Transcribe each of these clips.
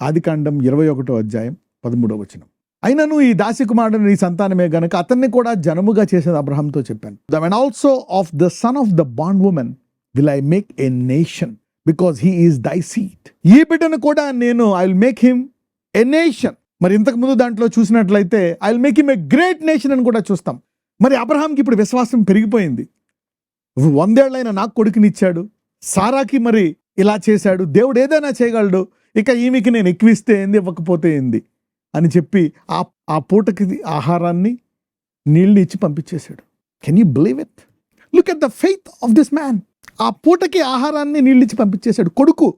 ఆదికాండం 21:13. అయినను ఈ దాసికుమారుడు నీ సంతానమే గనుక అతన్ని కూడా జనముగా చేసేది అబ్రహాంతో చెప్పాను. And also of the son of the bond women will I make a nation because he is దై సీడ్. ఈ బిడ్డను కూడా నేను I will make him A nation. మరి ఇంతకు ముందు దాంట్లో చూసినట్లయితే I will make him a great nation అని కూడా చూస్తాం. మరి అబ్రహాంకి ఇప్పుడు విశ్వాసం పెరిగిపోయింది. 100 ఏళ్ళైనా నాకు కొడుకునిచ్చాడు, సారాకి మరి ఇలా చేశాడు, దేవుడు ఏదైనా చేయగలడు, ఇక ఈమెకి నేను ఎక్కువిస్తే ఏంది ఇవ్వకపోతే ఏంది అని చెప్పి ఆ పూటకి ఆహారాన్ని నీళ్ళని ఇచ్చి పంపించేశాడు. Can you believe it? Look at the faith of this man. ఆ పూటకి ఆహారాన్ని నీళ్ళు ఇచ్చి పంపించేశాడు. కొడుకు,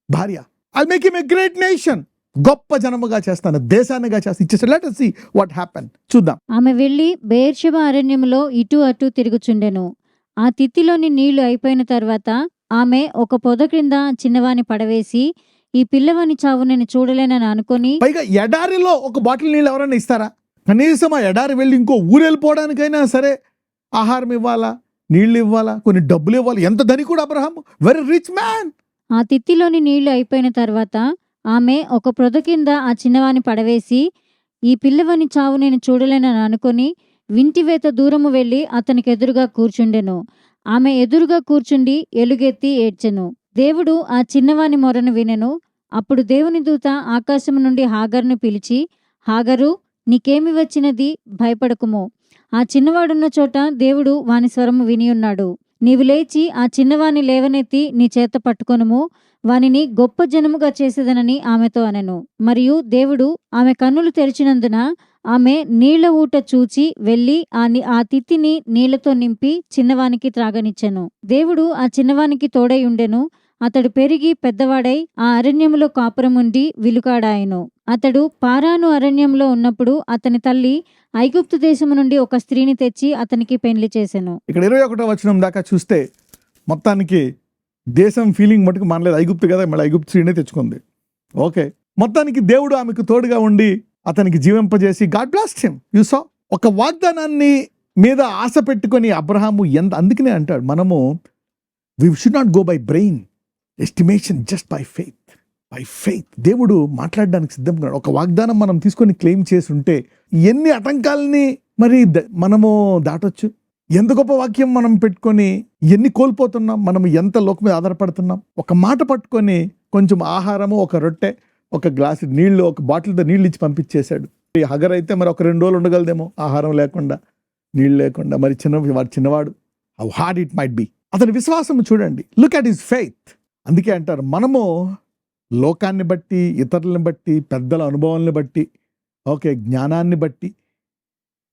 భార్య, I make him a great nation, గొప్ప జనముగా చేస్తాను, దేశాన్నిగా చేస్తాను, ఇచ్చేసాడు. Let us see what happened. చూద్దాం. ఆమె వెళ్లి బెయేర్షెబా అరణ్యములో ఇటు అటు తిరుగుచుండెను. ఆ తిత్తిలోని నీళ్లు అయిపోయిన తర్వాత ఆమె ఒక పొద క్రింద చిన్నవాని పడవేసి, ఈ పిల్లవాని చావు నేను చూడలేనని అనుకొని, పైగా ఎడారిలో ఒక బాటిల్ నీళ్ళు ఎవరైనా ఇస్తారా? కనీసం ఆ ఎడారి వెళ్ళి ఇంకో ఊరు వెళ్ళిపోవడానికైనా సరే ఆహారం ఇవ్వాలా, నీళ్లు ఇవ్వాలా, కొన్ని డబ్బులు ఇవ్వాలి. ఎంత ధనికుడు అబ్రహాం, వెరీ రిచ్ మ్యాన్. ఆ తిత్తిలోని నీళ్లు అయిపోయిన తర్వాత ఆమె ఒక పొద కింద ఆ చిన్నవాని పడవేసి, ఈ పిల్లవాని చావు నేను చూడలేనని అనుకొని వింటివేత దూరము వెళ్లి అతనికి ఎదురుగా కూర్చుండెను. ఆమె ఎదురుగా కూర్చుండి ఎలుగెత్తి ఏడ్చెను. దేవుడు ఆ చిన్నవాని మొరను వినెను. అప్పుడు దేవుని దూత ఆకాశము నుండి హాగరును పిలిచి, హాగరు, నీకేమి వచ్చినది? భయపడకుము. ఆ చిన్నవాడున్న చోట దేవుడు వాని స్వరము వినియున్నాడు. నీవు లేచి ఆ చిన్నవాని లేవనెత్తి నీ చేత పట్టుకొనుము, వానిని గొప్ప జనముగా చేసేదనని ఆమెతో అనెను. మరియు దేవుడు ఆమె కన్నులు తెరిచినందున ఆమె నీళ్ల ఊట చూచి వెళ్లి ఆ తిత్తిని నీళ్లతో నింపి చిన్నవానికి త్రాగనిచ్చెను. దేవుడు ఆ చిన్నవానికి తోడై ఉండెను. అతడు పెరిగి పెద్దవాడై ఆ అరణ్యములో కాపురముండి విలుకాడాయెను. అతడు పారాను అరణ్యంలో ఉన్నప్పుడు అతని తల్లి ఐగుప్తు దేశము నుండి ఒక స్త్రీని తెచ్చి అతనికి పెండ్లి చేసెను. ఇక్కడ 21వ వచనం దాకా చూస్తే మొత్తానికి దేశం ఫీలింగ్ మటుకు మనలేదు. ఐగుప్తు కదా, మళ్ళీ ఐగుప్తు స్త్రీనే తెచ్చుకుంది. ఓకే, మొత్తానికి దేవుడు ఆమెకు తోడుగా ఉండి అతనికి జీవింపజేసి God blessed him. You saw, ఒక వాగ్దానాన్ని మీద ఆశ పెట్టుకొని అబ్రహాము అందుకనే అంటాడు, మనము we should not go by brain estimation, just by faith. By faith దేవుడు మాట్లాడడానికి సిద్ధంగా ఉన్నాడు. ఒక వాగ్దానం మనం తీసుకొని క్లెయిమ్ చేసి ఉంటే ఎన్ని ఆటంకాలని మరి మనము దాటొచ్చు. ఎంత గొప్ప వాక్యం మనం పెట్టుకొని ఎన్ని కోల్పోతున్నాం, మనం ఎంత లోకం మీద ఆధారపడుతున్నాం. ఒక మాట పట్టుకొని కొంచెం ఆహారము, ఒక రొట్టె, ఒక గ్లాసు నీళ్లు, ఒక బాటిల్తో నీళ్ళు ఇచ్చి పంపించేశాడు. ఈ హగర్ అయితే మరి ఒక 2 రోజులు ఉండగలదేమో ఆహారం లేకుండా, నీళ్ళు లేకుండా. మరి చిన్నవాడు how hard it might be. అతని విశ్వాసం చూడండి. Look at his faith. అందుకే అంటారు, మనము లోకాన్ని బట్టి, ఇతరులను బట్టి, పెద్దల అనుభవాలను బట్టి, ఓకే, జ్ఞానాన్ని బట్టి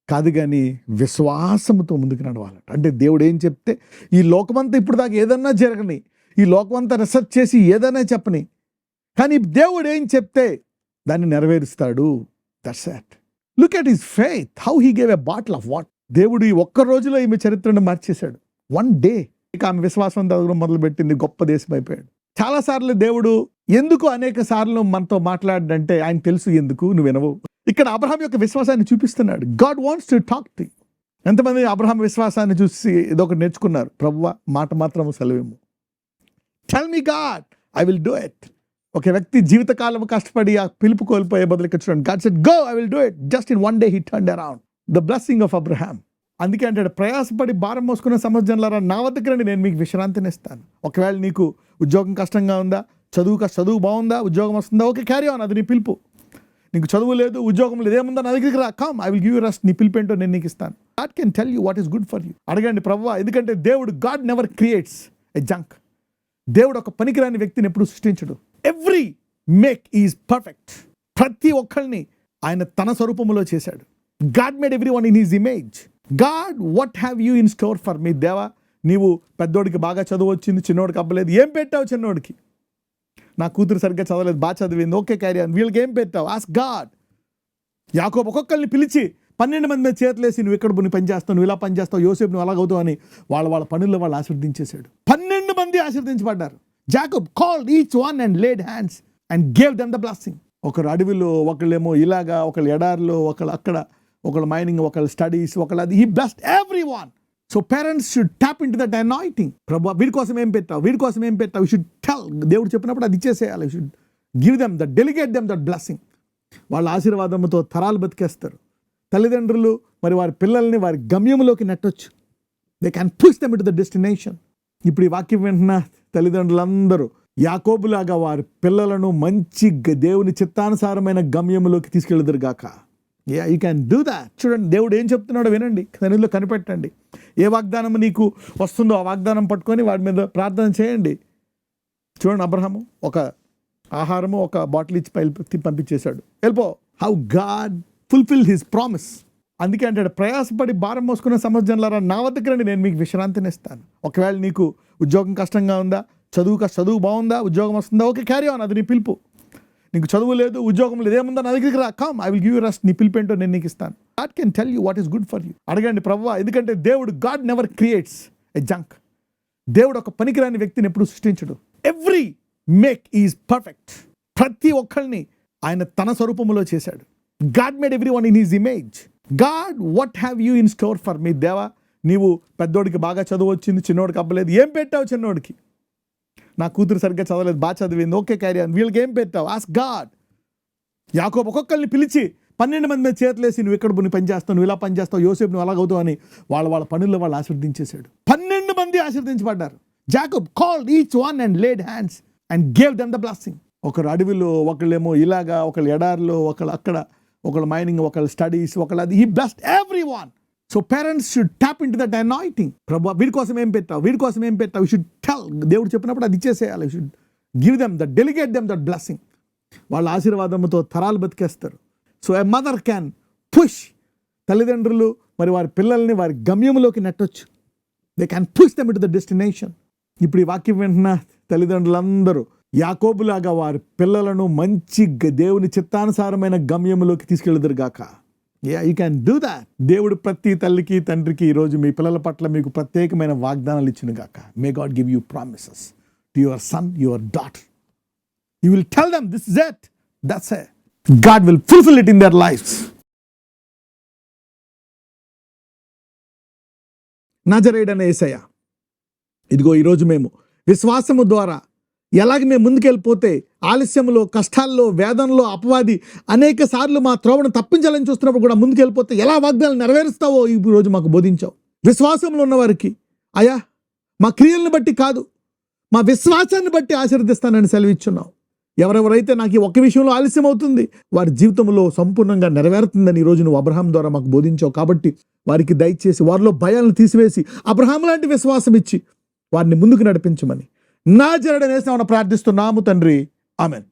కాదు, కానీ విశ్వాసంతో ముందుకు నడవాలట. అంటే దేవుడు ఏం చెప్తే, ఈ లోకమంతా ఇప్పుడు దాకా ఏదన్నా జరగని, ఈ లోకమంతా రీసెర్చ్ చేసి ఏదైనా చెప్పని, కానీ దేవుడు ఏం చెప్తే దాన్ని నెరవేరుస్తాడు. That's it. Look at his faith, how he gave a bottle of water. దేవుడు ఈ ఒక్క రోజులో ఈమె చరిత్రను మార్చేశాడు. 1 డే. ఇక ఆమె విశ్వాసం దగ్గర మొదలుపెట్టింది, గొప్ప దేశం అయిపోయాడు. చాలాసార్లు దేవుడు ఎందుకు అనేక సార్లు మనతో మాట్లాడంటే ఆయన తెలుసు ఎందుకు నువ్వు వినవు. ఇక్కడ అబ్రహాం యొక్క విశ్వాసాన్ని చూపిస్తున్నాడు. God wants to talk to you. ఎంతమంది అబ్రహాం విశ్వాసాన్ని చూసి ఇదొకటి నేర్చుకున్నారు? ప్రభువా, మాట మాత్రం సెలవేమో. Tell me God, I will do it. ఒక వ్యక్తి జీవితకాలం కష్టపడి ఆ పిలుపు కోల్పోయే బదులు ఇక్కడ చూడండి, God said go, I will do it. Just in 1 day he turned around. The blessing of Abraham. అందుకే అంటాడు, ప్రయాసపడి భారం మోసుకున్న సమర్థనలారా నా వద్దకు రండి, నేను మీకు విశ్రాంతిని ఇస్తాను. ఒకవేళ నీకు ఉద్యోగం కష్టంగా ఉందా, చదువు బాగుందా, ఉద్యోగం వస్తుందా, ఓకే, క్యారీ ఆన్, అది నీ పిలుపు. నీకు చదువు లేదు, ఉద్యోగం లేదు, ఏముందా, నా దగ్గరికి రా, come, I will give you rest. నీ పిలుపు ఏంటో నేను నీకు ఇస్తాను. God can tell you what is good for you. అడగండి ప్రభువా. ఎందుకంటే దేవుడు, God never creates a junk. దేవుడు ఒక పనికిరాని వ్యక్తిని ఎప్పుడు సృష్టించడు. Every make is perfect. ప్రతి ఒక్కరిని ఆయన తన స్వరూపములో చేశాడు. God made everyone in his image. God, what have you in store for me? దేవా, నీవు పెద్దోడికి బాగా చదువు వచ్చింది, చిన్నోడికి అవ్వలేదు, ఏం పెట్టావు చిన్నోడికి? నా కూతురు సరిగ్గా చదవలేదు, బాగా చదివింది, ఓకే, క్యారీ ఆన్. వీళ్ళకి ఏం పెట్టావు? Ask God. యాకోబు ఒక్కొక్కరిని పిలిచి 12 మంది మీద చేతులేసి, నువ్వు ఇక్కడ నువ్వు పని చేస్తావు, నువ్వు ఇలా పని చేస్తావు, యోసేపు నువ్వు అలాగవుతావు అని వాళ్ళ పనుల్లో వాళ్ళు ఆశీర్వదించేశాడు. 12 మంది ఆశీర్వదించబడ్డారు. Jacob called each one and laid hands and gave them the blessing. ఒకరు అడవిలో, ఒకళ్ళేమో ఇలాగా, ఒకళ్ళు ఎడారిలో, ఒకళ్ళు అక్కడ, ఒకళ్ళు మైనింగ్, ఒకళ్ళు స్టడీస్, ఒకళ్ళు అది. He blessed every one. So parents should tap in to that anointing. ప్రభు, వీడి కోసం ఏం పెట్టావు, వీడి కోసం ఏం పెట్టావు, యూ షుడ్ టెల్. దేవుడు చెప్పినప్పుడు అది ఇచ్చేసేయాలి. You should give them that, delegate them that blessing. వాళ్ళ ఆశీర్వాదంతో తరాలు బతికేస్తారు. తల్లిదండ్రులు మరి వారి పిల్లల్ని వారి గమ్యంలోకి నెట్టొచ్చు. They can push them to the destination. ఇప్పుడు ఈ వాక్యం వింటున్న తల్లిదండ్రులందరూ యాకోబులాగా వారి పిల్లలను మంచి దేవుని చిత్తానుసారమైన గమ్యంలోకి తీసుకెళ్ళదురు గాక. You can do that. చూడండి దేవుడు ఏం చెప్తున్నాడో వినండి, సన్నిధిలో కనిపెట్టండి. ఏ వాగ్దానం నీకు వస్తుందో ఆ వాగ్దానం పట్టుకొని వాడి మీద ప్రార్థన చేయండి. చూడండి, అబ్రహాము ఒక ఆహారము ఒక బాటిల్ ఇచ్చి పంపించేశాడు, వెళ్ళిపో. How God fulfil his promise. అందుకే అంటాడు, ప్రయాసపడి భారం మోసుకున్న సమర్థనలారా నా వద్దకు రండి, నేను మీకు విశ్రాంతిని ఇస్తాను. ఒకవేళ నీకు ఉద్యోగం కష్టంగా ఉందా, చదువు బాగుందా, ఉద్యోగం వస్తుందా, ఓకే, క్యారీ ఆన్, అది నీ పిలుపు. నీకు చదువు లేదు, ఉద్యోగం లేదు, ఏముందా నా దగ్గరికి రా, come, I will give you rest. నీ పిలుపు ఏంటో నేను నీకు ఇస్తాను. God can tell you what is good for you. అడగండి ప్రభువా, ఎందుకంటే దేవుడు, God never creates a junk. దేవుడు ఒక పనికిరాని వ్యక్తిని ఎప్పుడు సృష్టించడు. Every make is perfect. ప్రతి ఒక్కరిని ఆయన తన స్వరూపములో చేశాడు. God made every one in his image. God, what have you in store for me? దేవా, నీవు పెద్దోడికి బాగా చదువు వచ్చింది, చిన్నోడికి అవ్వలేదు, ఏం పెట్టావు చిన్నోడికి? నా కూతురు సరిగ్గా చదవలేదు, బాగా చదివింది, ఓకే, క్యారీ ఆన్. వీళ్ళకి ఏం పెట్టావు? Ask God. యాకోబు ఒక్కొక్కరిని పిలిచి 12 మంది మీద చేతులేసి, నువ్వు ఇక్కడ నువ్వు పని చేస్తావు, నువ్వు ఇలా పని చేస్తావు, యోసేపు నువ్వు అలాగవుతావు అని వాళ్ళ పనుల్లో వాళ్ళు ఆశీర్వదించేశాడు. 12 మంది ఆశీర్వదించబడ్డారు. Jacob called each one and laid hands and gave them the blessing. ఒకరు అడవిలో, ఒకళ్ళేమో ఇలాగా, ఒకళ్ళు ఎడారిలో, ఒకళ్ళు అక్కడ, ఒకళ్ళు మైనింగ్, ఒకళ్ళు స్టడీస్, ఒకళ్ళు అది. He blessed every one. So parents should tap in to that anointing. ప్రభు, వీడి కోసం ఏం పెట్టావు, వీడి కోసం ఏం పెట్టావు, యూ షుడ్ టెల్. దేవుడు చెప్పినప్పుడు అది ఇచ్చేసేయాలి. You should give them that, delegate them that blessing. వాళ్ళ ఆశీర్వాదంతో తరాలు బతికేస్తారు. So a mother can push. తల్లిదండ్రులు మరి వారి పిల్లల్ని వారి గమ్యంలోకి నెట్టొచ్చు. They can push them to the destination. ఇప్పుడు ఈ వాక్యం వింటున్న తల్లిదండ్రులందరూ యాకోబులాగా వారి పిల్లలను మంచి దేవుని చిత్తానుసారమైన గమ్యంలోకి తీసుకెళ్ళదురు గాక. You can do that. దేవుడు ప్రతి తల్లికి తండ్రికి ఈరోజు మీ పిల్లల పట్ల మీకు ప్రత్యేకమైన వాగ్దానాలు ఇచ్చును గాక. May God give you promises to your son, your daughter. You will tell them this is it, that's it. God will fulfil it in there lifes. నజరేయుడైన యేసయ్య, ఇదిగో ఈరోజు మేము విశ్వాసము ద్వారా ఎలాగ మేము ముందుకెళ్ళిపోతే ఆలస్యంలో, కష్టాల్లో, వేదనలో అపవాది అనేక సార్లు మా త్రోవను తప్పించాలని చూస్తున్నప్పుడు కూడా ముందుకెళ్ళిపోతే ఎలా వాగ్దానాలు నెరవేరుస్తావో ఈరోజు మాకు బోధించావు. విశ్వాసంలో ఉన్నవారికి అయ్యా, మా క్రియలను బట్టి కాదు, మా విశ్వాసాన్ని బట్టి ఆశీర్వదిస్తానని సెలవిచ్చున్నావు. ఎవరెవరైతే నాకు ఈ ఒక్క విషయంలో ఆలస్యం అవుతుంది, వారి జీవితంలో సంపూర్ణంగా నెరవేరుతుందని ఈరోజు నువ్వు అబ్రహాం ద్వారా మాకు బోధించావు. కాబట్టి వారికి దయచేసి వారిలో భయాలను తీసివేసి అబ్రహాం లాంటి విశ్వాసం ఇచ్చి వారిని ముందుకు నడిపించమని నజరేయుడైన యేసు నామమున ప్రార్థిస్తున్నాము తండ్రి, ఆమేన్.